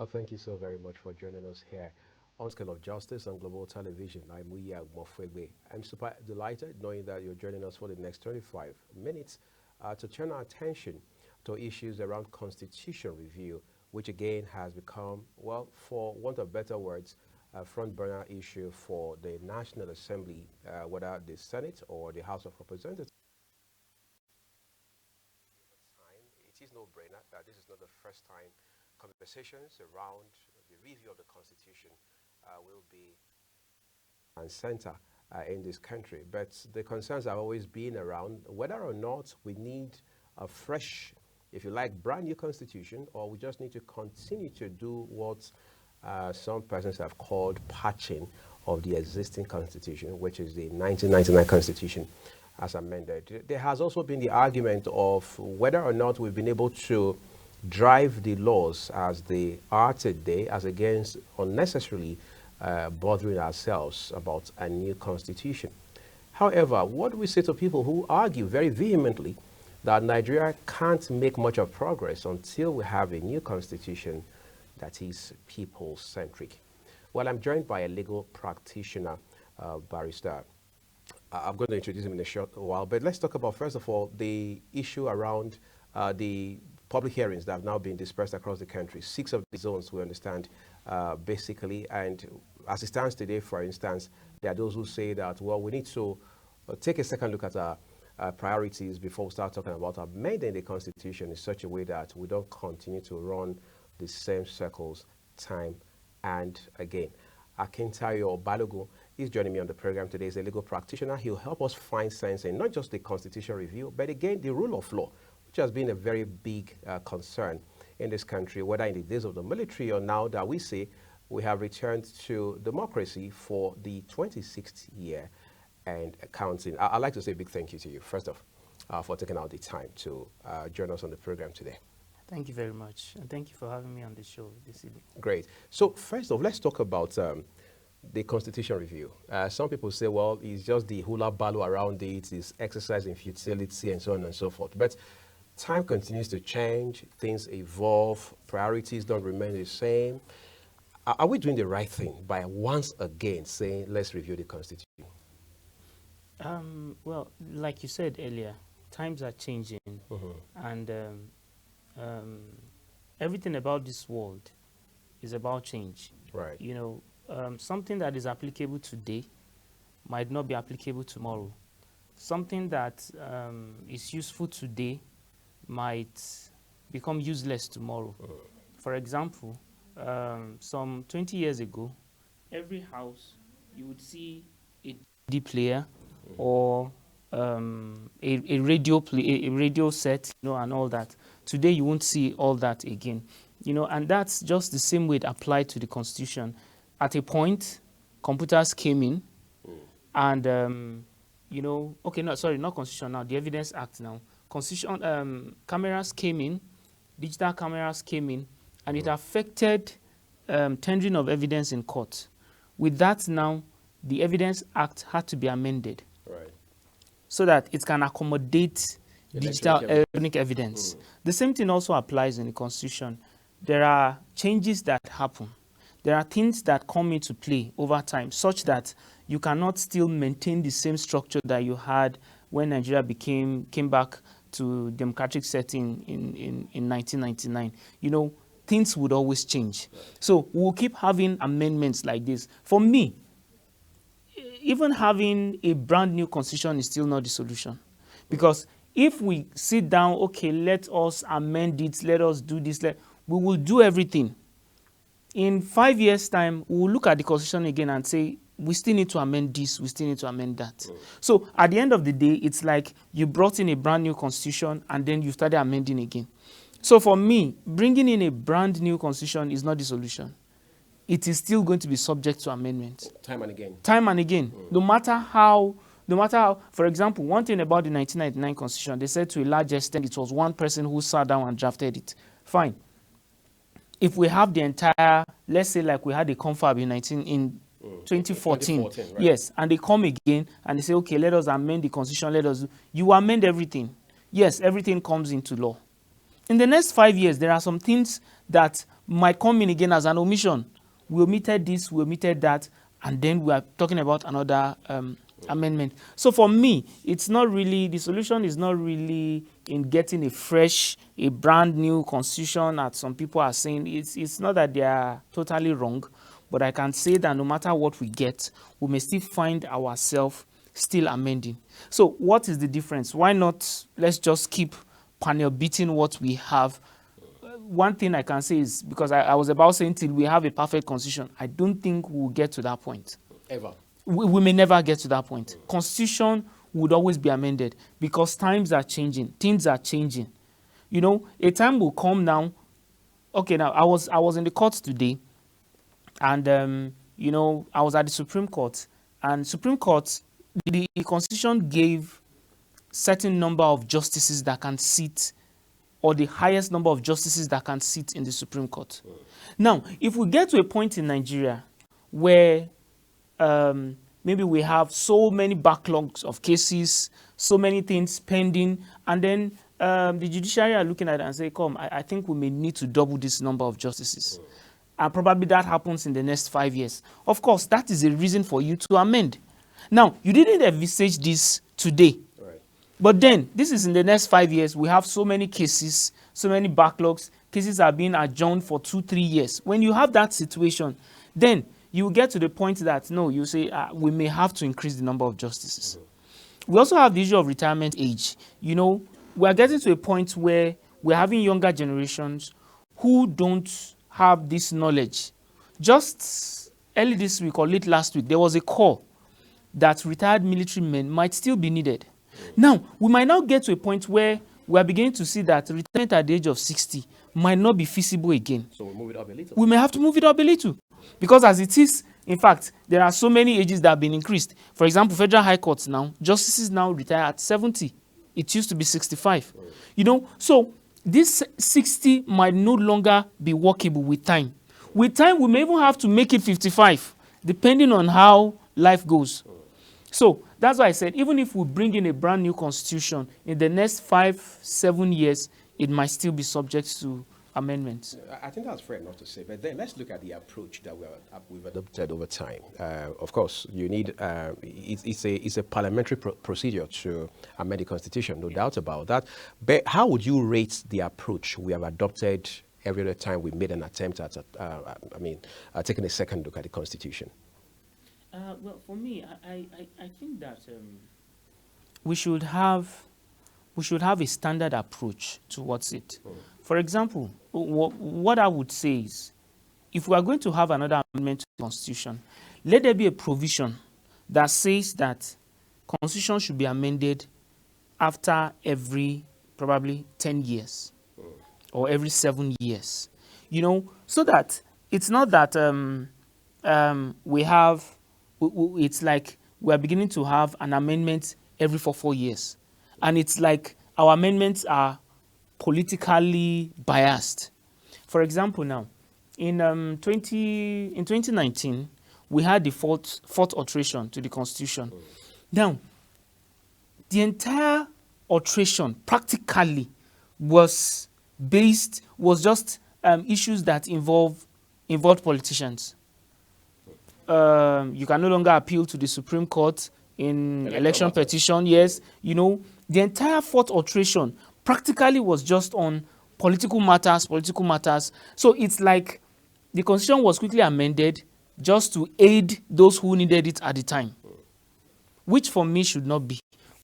Thank you so very much for joining us here on Scale of Justice on Global Television. I'm Muya Mofwegwe. I'm super delighted knowing that you're joining us for the next 25 minutes to turn our attention to issues around constitution review, which again has become, well, for want of better words, a front burner issue for the National Assembly, whether the Senate or the House of Representatives. Time, it is no brainer that this is not the first time conversations around the review of the Constitution will be and center in this country. But the concerns have always been around whether or not we need a fresh, if you like, brand new Constitution, or we just need to continue to do what some persons have called patching of the existing Constitution, which is the 1999 Constitution as amended. There has also been the argument of whether or not we've been able to drive the laws as they are today, as against unnecessarily bothering ourselves about a new constitution. However, what do we say to people who argue very vehemently that Nigeria can't make much of progress until we have a new constitution that is people-centric? Well, I'm joined by a legal practitioner, barrister. I'm going to introduce him in a short while, but let's talk about, first of all, the issue around the public hearings that have now been dispersed across the country. 6 of the zones, we understand, basically, and as it stands today, for instance, there are those who say that, well, we need to take a second look at our priorities before we start talking about amending the Constitution in such a way that we don't continue to run the same circles time and again. Akintayo Balogun is joining me on the program today. He's a legal practitioner. He'll help us find sense in not just the constitutional review, but again, the rule of law, which has been a very big concern in this country, whether in the days of the military or now that we say we have returned to democracy for the 26th year and counting. I'd like to say a big thank you to you, first off, for taking out the time to join us on the program today. Thank you very much, and thank you for having me on the show this evening. Great. So first off, let's talk about the constitution review. Some people say, well, it's just the hula baloo around it, it's exercise in futility and so on and so forth. But time continues to change, things evolve, priorities don't remain the same. Are we doing the right thing by once again saying, let's review the Constitution? Well, like you said earlier, times are changing, and everything about this world is about change. Right. You know, something that is applicable today might not be applicable tomorrow. Something that is useful today might become useless tomorrow. For example, some 20 years ago, every house you would see a DVD player or a radio set, you know, and all that. Today you won't see all that again, you know, and that's just the same way it applied to the Constitution. At a point, computers came in, and you know, okay, no, sorry, not Constitution now, the Evidence Act now. Constitution, cameras came in, digital cameras came in, and it affected tendering of evidence in court. With that now, the Evidence Act had to be amended, Right. so that it can accommodate digital electronic evidence. The same thing also applies in the Constitution. There are changes that happen. There are things that come into play over time, such that you cannot still maintain the same structure that you had when Nigeria came back to democratic setting in 1999. You know, things would always change. So we'll keep having amendments like this. For me, even having a brand new constitution is still not the solution. Because if we sit down, okay, let us amend it, let us do this, we will do everything. In 5 years' time, we will look at the constitution again and say, we still need to amend this, we still need to amend that. So at the end of the day, it's like you brought in a brand new constitution and then you started amending again. So for me, bringing in a brand new constitution is not the solution. It is still going to be subject to amendment. Time and again. Time and again. No matter how, for example, one thing about the 1999 Constitution, they said to a large extent it was one person who sat down and drafted it. Fine. If we have the entire, let's say like we had a confab in 2014, right. yes, and they come again and they say, okay, let us amend the Constitution, you amend everything. Yes, everything comes into law. in the next 5 years, there are some things that might come in again as an omission. We omitted this, we omitted that, and then we are talking about another amendment. So for me, it's not really, the solution is not really in getting a brand new constitution, as some people are saying. It's not that they are totally wrong, but I can say that no matter what we get, we may still find ourselves still amending. So what is the difference? Why not let's just keep panel beating what we have? One thing I can say is, because I was about saying till we have a perfect constitution, I don't think we'll get to that point. Ever. We may never get to that point. Constitution would always be amended because times are changing, things are changing. You know, a time will come now. Okay, now I was in the court today, and you know, I was at the Supreme Court, and Supreme Court, the Constitution gave certain number of justices that can sit, or the highest number of justices that can sit in the Supreme Court. Now, if we get to a point in Nigeria where maybe we have so many backlogs of cases, so many things pending, and then the judiciary are looking at it and say, come, I think we may need to double this number of justices. And probably that happens in the next 5 years. Of course, that is a reason for you to amend. Now, you didn't envisage this today. Right. But then, this is in the next 5 years. We have so many cases, so many backlogs. Cases are being adjourned for 2-3 years. When you have that situation, then you get to the point that, no, you say, we may have to increase the number of justices. We also have the issue of retirement age. You know, we are getting to a point where we're having younger generations who don't have this knowledge. Just early this week or late last week, there was a call that retired military men might still be needed. Now, we might now get to a point where we are beginning to see that retirement at the age of 60 might not be feasible again. So we'll move it up a little. We may have to move it up a little. Because as it is, in fact, there are so many ages that have been increased. For example, Federal High Courts now, justices now retire at 70. It used to be 65. You know, so this 60 might no longer be workable with time. With time, we may even have to make it 55, depending on how life goes. So that's why I said, even if we bring in a brand new constitution, in the next 5-7 years, it might still be subject to amendments. I think that's fair enough to say, but then let's look at the approach that we've adopted over time. Of course, you need it's a parliamentary procedure to amend the constitution, no doubt about that. But how would you rate the approach we have adopted every other time we made an attempt at, taking a second look at the constitution? Well, for me, I think that we should have a standard approach towards it. For example, what I would say is, if we are going to have another amendment to the Constitution, let there be a provision that says that Constitution should be amended after every probably 10 years or every 7 years. You know, so that it's not that it's like we are beginning to have an amendment every 4 years. And it's like our amendments are politically biased. For example, now, in 2019, we had the fourth alteration to the Constitution. Now, the entire alteration practically was just issues that involved politicians. You can no longer appeal to the Supreme Court in election petition. Yes, you know, the entire fourth alteration practically was just on political matters. So it's like the Constitution was quickly amended just to aid those who needed it at the time, which for me should not be.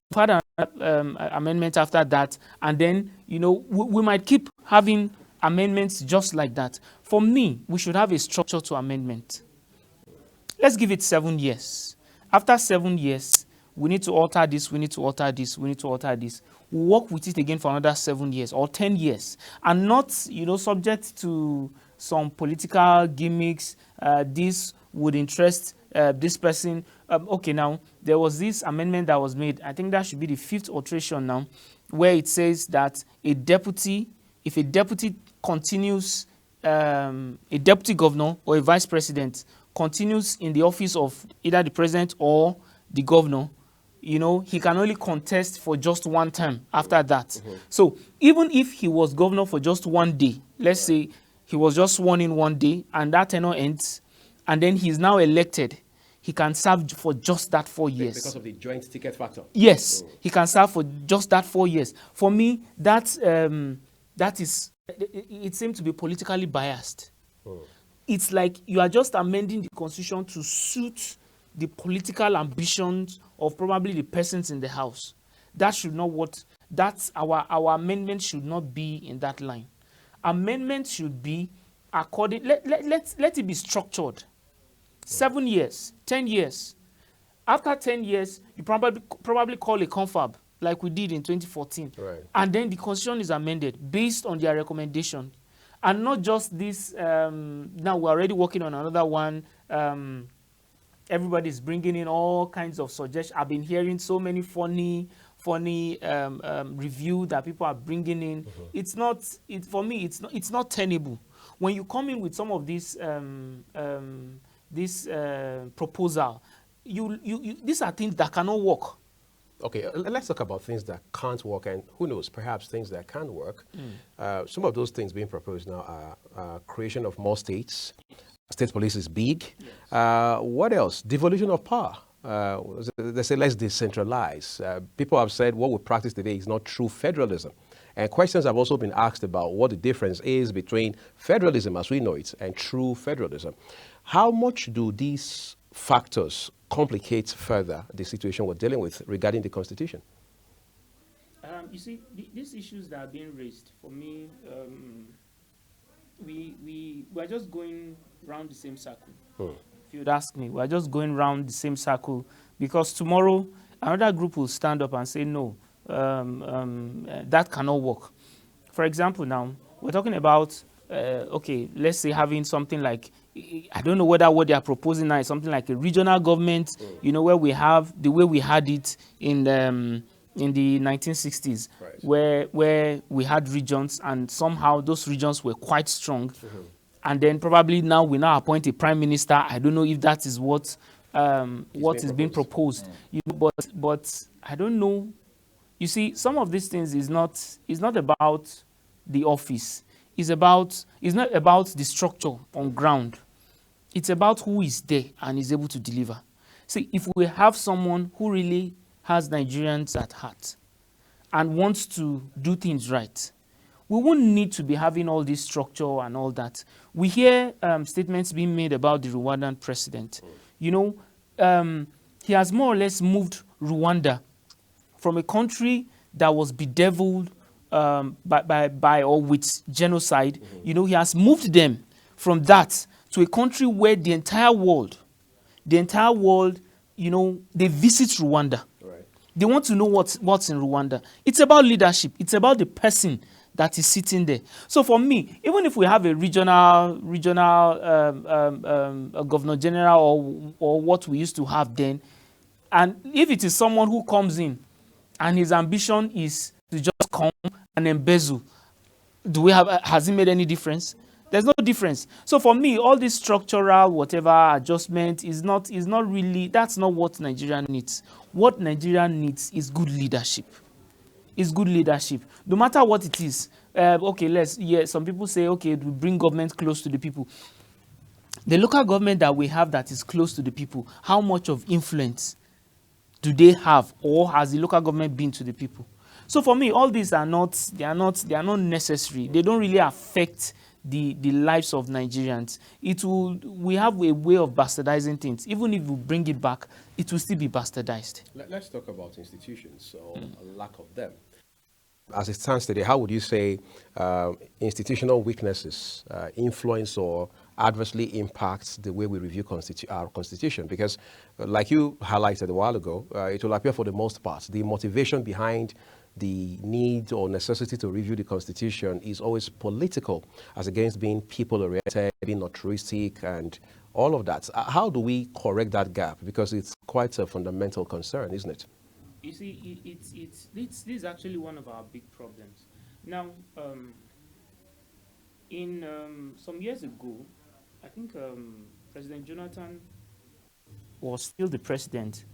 We've had an amendment after that, and then, you know, we might keep having amendments just like that. For me, we should have a structure to amendment. Let's give it 7 years. After 7 years, we need to alter this, we need to alter this, we need to alter this. We'll work with it again for another 7 years or 10 years, and not, you know, subject to some political gimmicks. This would interest this person. Okay, now, there was this amendment that was made. I think that should be the 5th alteration now, where it says that if a deputy continues, a deputy governor or a vice president continues in the office of either the president or the governor, you know, he can only contest for just one term after that. So even if he was governor for just one day, let's say he was just sworn in one day and that tenure ends, and then he's now elected, he can serve for just that 4 years. Because of the joint ticket factor. Yes, he can serve for just that 4 years. For me, that is, it seems to be politically biased. It's like you are just amending the constitution to suit the political ambitions of probably the persons in the house. That should not what, that's our amendment should not be in that line. Amendment should be according, let it be structured. 7 years, 10 years. After 10 years, you probably call a confab like we did in 2014. Right. And then the constitution is amended based on their recommendation. And not just this, now we're already working on another one. Everybody's bringing in all kinds of suggestions. I've been hearing so many funny review that people are bringing in. It's not, for me, it's not tenable. When you come in with some of these proposal, these are things that cannot work. Okay, let's talk about things that can't work, and who knows, perhaps things that can work. Some of those things being proposed now are creation of more states. State police is big. Yes. What else? Devolution of power. They say let's decentralize. People have said what we practice today is not true federalism. And questions have also been asked about what the difference is between federalism as we know it and true federalism. How much do these factors complicate further the situation we're dealing with regarding the Constitution? You see, these issues that are being raised, for me, we're just going round the same circle. If you'd ask me, we're just going round the same circle because tomorrow another group will stand up and say, no, that cannot work. For example, now, we're talking about, okay, let's say having something like, I don't know whether what they are proposing now is something like a regional government, you know, where we have the way we had it in the 1960s, right, where we had regions and somehow those regions were quite strong. And then probably now we now appoint a prime minister. I don't know if that is what is being proposed. You know, but I don't know. You see, some of these things is not about the office. It's not about the structure on ground. It's about who is there and is able to deliver. See, if we have someone who really has Nigerians at heart and wants to do things right, we won't need to be having all this structure and all that. We hear statements being made about the Rwandan president. You know, he has more or less moved Rwanda from a country that was bedeviled by or with genocide. You know, he has moved them from that to a country where the entire world, you know, they visit Rwanda. Right. They want to know what's in Rwanda. It's about leadership. It's about the person that is sitting there. So for me, even if we have a regional governor general or what we used to have then, and if it is someone who comes in and his ambition is to just come and embezzle, has it made any difference? There's no difference. So for me, all this structural whatever adjustment is not really, that's not what Nigeria needs. What Nigeria needs is good leadership. It's good leadership. No matter what it is. Okay, some people say, okay, we bring government close to the people. The local government that we have that is close to the people, how much of influence do they have, or has the local government been to the people? So for me, all these are not necessary. They don't really affect the lives of Nigerians. We have a way of bastardizing things. Even if we bring it back, it will still be bastardized. Let's talk about institutions or a lack of them. As it stands today, how would you say institutional weaknesses influence or adversely impact the way we review our constitution? Because like you highlighted a while ago, it will appear for the most part, the motivation behind the need or necessity to review the constitution is always political, as against being people-oriented, being altruistic, and all of that. How do we correct that gap? Because it's quite a fundamental concern, isn't it? You see, this is actually one of our big problems. Now, in some years ago, I think President Jonathan was still the president,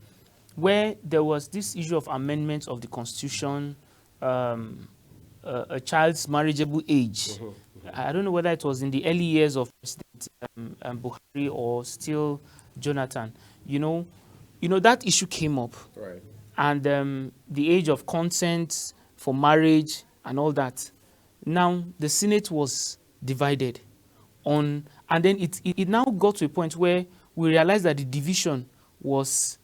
where there was this issue of amendment of the Constitution, a child's marriageable age. I don't know whether it was in the early years of President Buhari or still Jonathan. You know, that issue came up, Right. and the age of consent for marriage and all that. Now the Senate was divided on, and then it now got to a point where we realized that the division was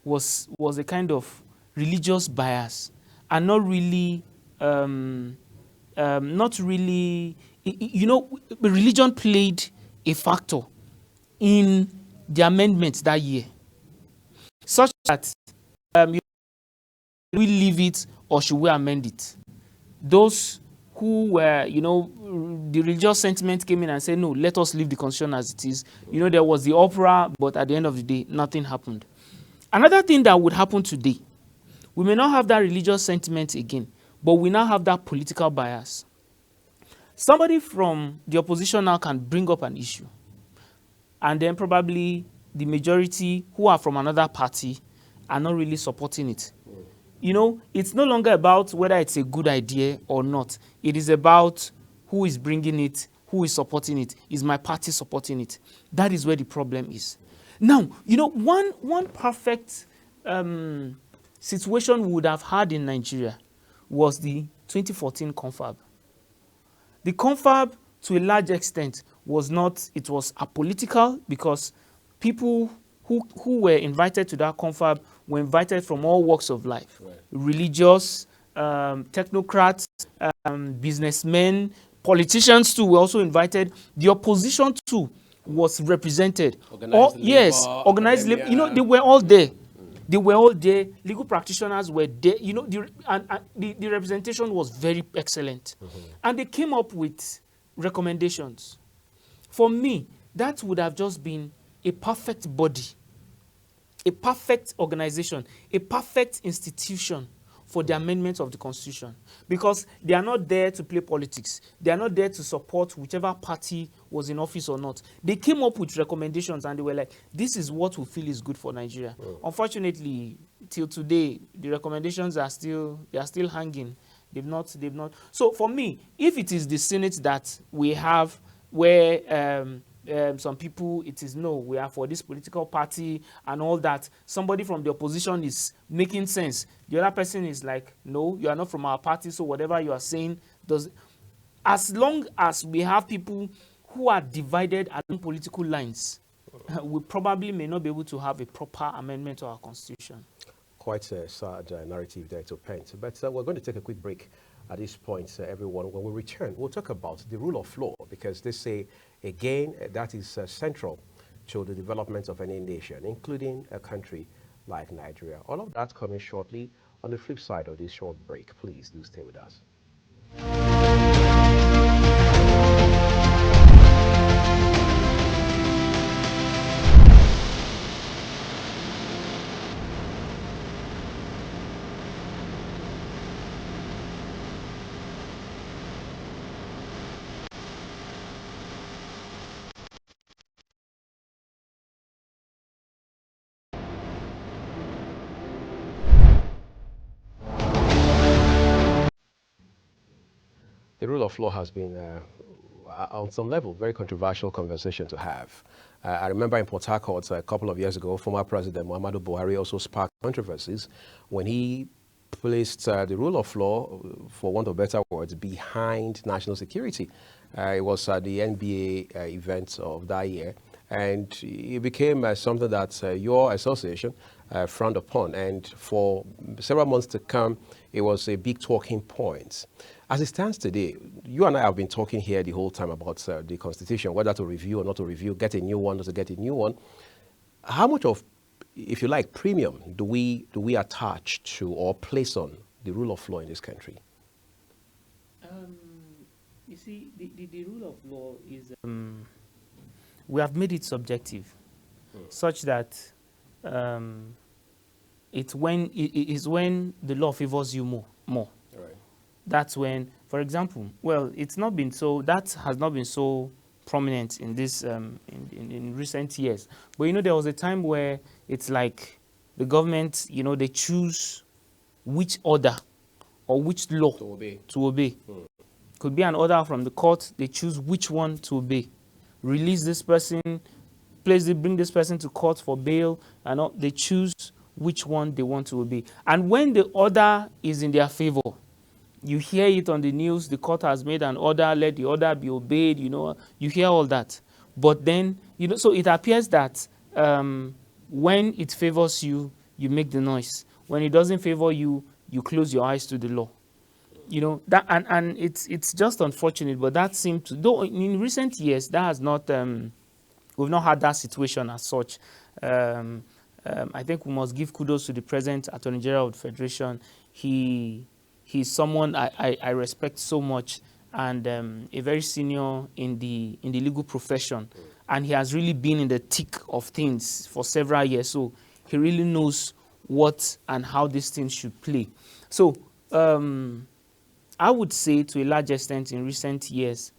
a kind of religious bias and not really religion played a factor in the amendments that year, such that we leave it or should we amend it? Those who were, the religious sentiment came in and said, no, let us leave the Constitution as it is. There was the uproar, but at the end of the day, nothing happened. Another thing that would happen today, we may not have that religious sentiment again, but we now have that political bias. Somebody from the opposition now can bring up an issue, and then probably the majority who are from another party are not really supporting it. It's no longer about whether it's a good idea or not. It is about who is bringing it, who is supporting it. Is my party supporting it? That is where the problem is. Now, one perfect situation we would have had in Nigeria was the 2014 confab. The confab, to a large extent, was apolitical because people who were invited to that confab were invited from all walks of life. Right. Religious, technocrats, businessmen, politicians too were also invited. The opposition too was represented. Organized labor. They were all there. They were all there. Legal practitioners were there. The representation was very excellent. And they came up with recommendations. For me, that would have just been a perfect body, a perfect organization, a perfect institution for the amendment of the Constitution, because they are not there to play politics. They are not there to support whichever party was in office or not. They came up with recommendations and they were like, this is what we feel is good for Nigeria. Unfortunately, till today, the recommendations are still hanging. They've not. So for me, if it is the Senate that we have where some people, it is no, we are for this political party and all that. Somebody from the opposition is making sense. The other person is like, no, you are not from our party, so whatever you are saying does. As long as we have people who are divided along political lines, we probably may not be able to have a proper amendment to our Constitution. Quite a sad narrative there to paint. But we're going to take a quick break at this point, everyone. When we return, we'll talk about the rule of law, because they say, again, that is central to the development of any nation, including a country like Nigeria. All of that coming shortly on the flip side of this short break. Please do stay with us. The rule of law has been, on some level, very controversial conversation to have. I remember in Port Harcourt a couple of years ago, former President Muhammadu Buhari also sparked controversies when he placed the rule of law, for want of better words, behind national security. It was at the NBA event of that year, and it became something that your association frowned upon. And for several months to come, it was a big talking point. As it stands today, you and I have been talking here the whole time about the Constitution, whether to review or not to review, get a new one or to get a new one. How much of, if you like, premium do we attach to or place on the rule of law in this country? You see, the rule of law is, we have made it subjective, such that it is when the law favors you more. Right. That's when, for example, that has not been so prominent in this in recent years. But there was a time where it's like The government, you know, they choose which order or which law to obey. Could be an order from the court, they choose which one to obey. Release this person, bring this person to court for bail, and all, they choose which one they want to obey. And when the order is in their favor, you hear it on the news, the court has made an order, let the order be obeyed, you know, you hear all that. But then, you know, so it appears that when it favors you, you make the noise. When it doesn't favor you, you close your eyes to the law. You know, that, and it's just unfortunate, but that seemed to, though in recent years, that has not, we've not had that situation as such. I think we must give kudos to the present Attorney General of the Federation. He's someone I respect so much, and a very senior in the legal profession, and he has really been in the thick of things for several years. So he really knows what and how these things should play. So I would say, to a large extent, in recent years,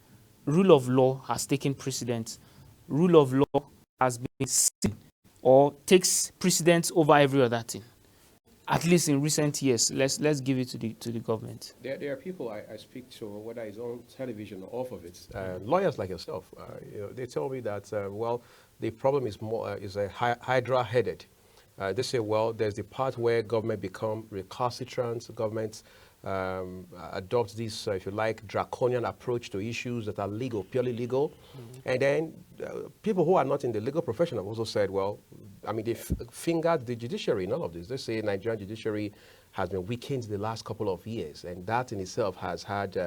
rule of law has taken precedence. Rule of law has been seen or takes precedence over every other thing. At least in recent years, let's give it to the government. There are people I speak to, whether it's on television or off of it, lawyers like yourself. You know, they tell me that well, the problem is more is a hydra-headed. They say, well, there's the part where government become recalcitrant, government adopts this, if you like, draconian approach to issues that are legal, purely legal. And then people who are not in the legal profession have also said, well, I mean, they fingered the judiciary in all of this. They say Nigerian judiciary has been weakened the last couple of years, and that in itself has had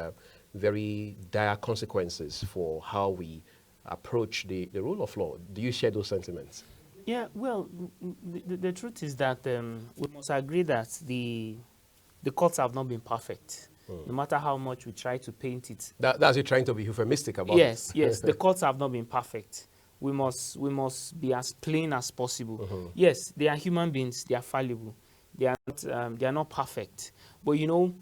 very dire consequences for how we approach the rule of law. Do you share those sentiments? Yeah, well, the truth is that we must agree that the courts have not been perfect, no matter how much we try to paint it. That's you trying to be euphemistic about it. Yes, the courts have not been perfect. We must be as plain as possible. Yes, they are human beings, they are fallible. They are not perfect. But, you know,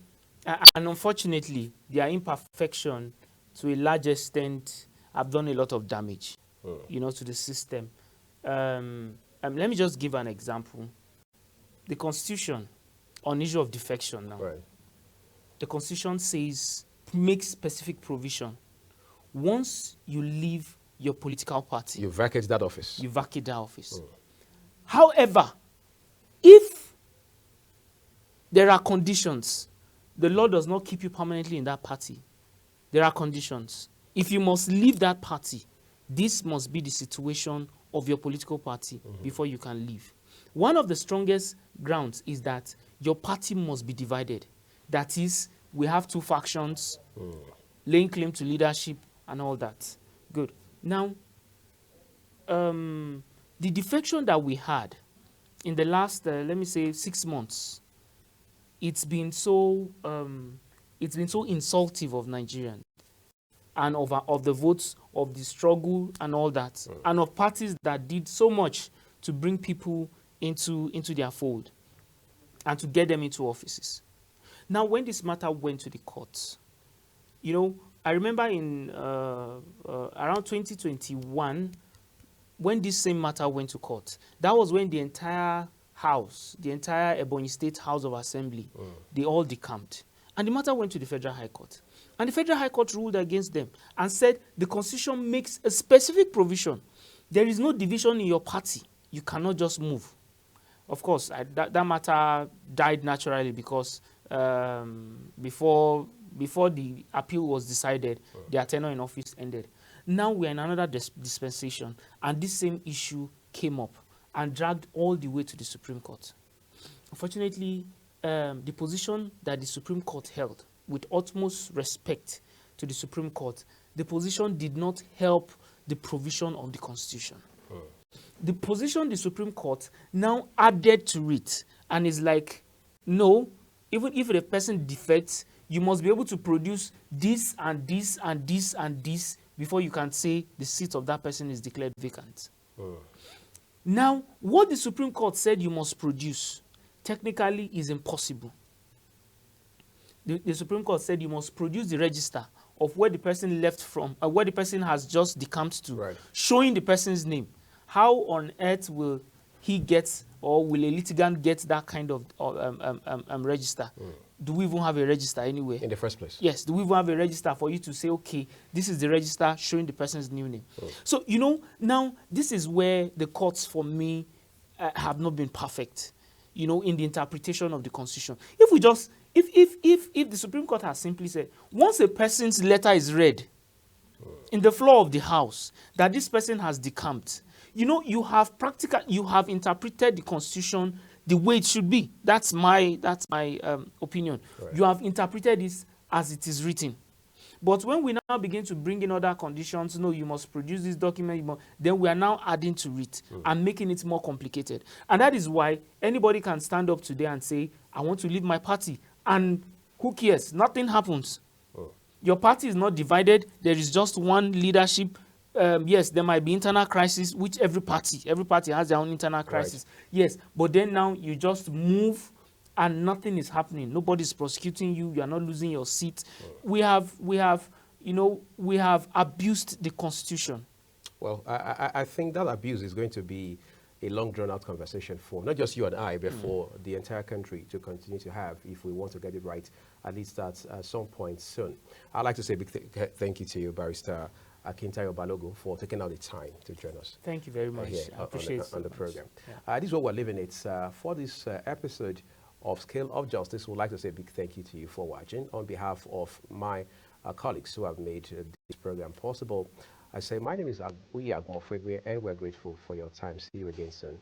and unfortunately, their imperfection, to a large extent, have done a lot of damage, you know, to the system. Let me just give an example. The Constitution, on issue of defection now, right. The Constitution makes specific provision. Once you leave your political party, you vacate that office. You vacate that office. However, if there are conditions, the law does not keep you permanently in that party. There are conditions. If you must leave that party, this must be the situation of your political party before you can leave. One of the strongest grounds is that your party must be divided. That is, we have two factions, laying claim to leadership and all that. Good. Now, the defection that we had in the last, let me say, 6 months, it's been so insultive of Nigerians and of the votes, of the struggle and all that, and of parties that did so much to bring people into their fold and to get them into offices. Now, when this matter went to the courts, you know, I remember in around 2021, when this same matter went to court, that was when the entire House, the entire Ebonyi State House of Assembly, they all decamped. And the matter went to the Federal High Court. And the Federal High Court ruled against them and said the Constitution makes a specific provision. There is no division in your party. You cannot just move. Of course, that matter died naturally because before the appeal was decided, their tenure in office ended. Now we are in another dispensation, and this same issue came up and dragged all the way to the Supreme Court. Unfortunately, the position that the Supreme Court held, with utmost respect to the Supreme Court, the position did not help the provision of the Constitution. The position the Supreme Court now added to it and is like, no, even if a person defects, you must be able to produce this and this and this and this before you can say the seat of that person is declared vacant. Now, what the Supreme Court said you must produce technically is impossible. The Supreme Court said you must produce the register of where the person left from, or where the person has just decamped to, showing the person's name. How on earth will he gets, or will a litigant get that kind of register? Do we even have a register anywhere? In the first place? Yes. Do we even have a register for you to say, okay, this is the register showing the person's new name? So, you know, now this is where the courts for me have not been perfect, you know, in the interpretation of the Constitution. If we just, if the Supreme Court has simply said, once a person's letter is read in the floor of the House, that this person has decamped, you know, you have interpreted the Constitution the way it should be. That's my opinion. Right. You have interpreted this as it is written. But when we now begin to bring in other conditions, no, you must produce this document, then we are now adding to it and making it more complicated. And that is why anybody can stand up today and say, I want to leave my party. And who cares? Nothing happens. Your party is not divided. There is just one leadership. Yes, there might be internal crisis, which every party has their own internal crisis. Right. Yes, but then now you just move and nothing is happening. Nobody's prosecuting you. You are not losing your seat. We have abused the Constitution. Well, I think that abuse is going to be a long drawn-out conversation for not just you and I, but for the entire country to continue to have if we want to get it right, at least at some point soon. I'd like to say a big thank you to you, Barrister Akintayo Balogun, for taking out the time to join us. Thank you very much. I appreciate it on the program. Yeah. This is what we're living. It's for this episode of Scale of Justice. We'd like to say a big thank you to you for watching. On behalf of my colleagues who have made this program possible, I say my name is Aguyi Agmofegwe, and we're grateful for your time. See you again soon.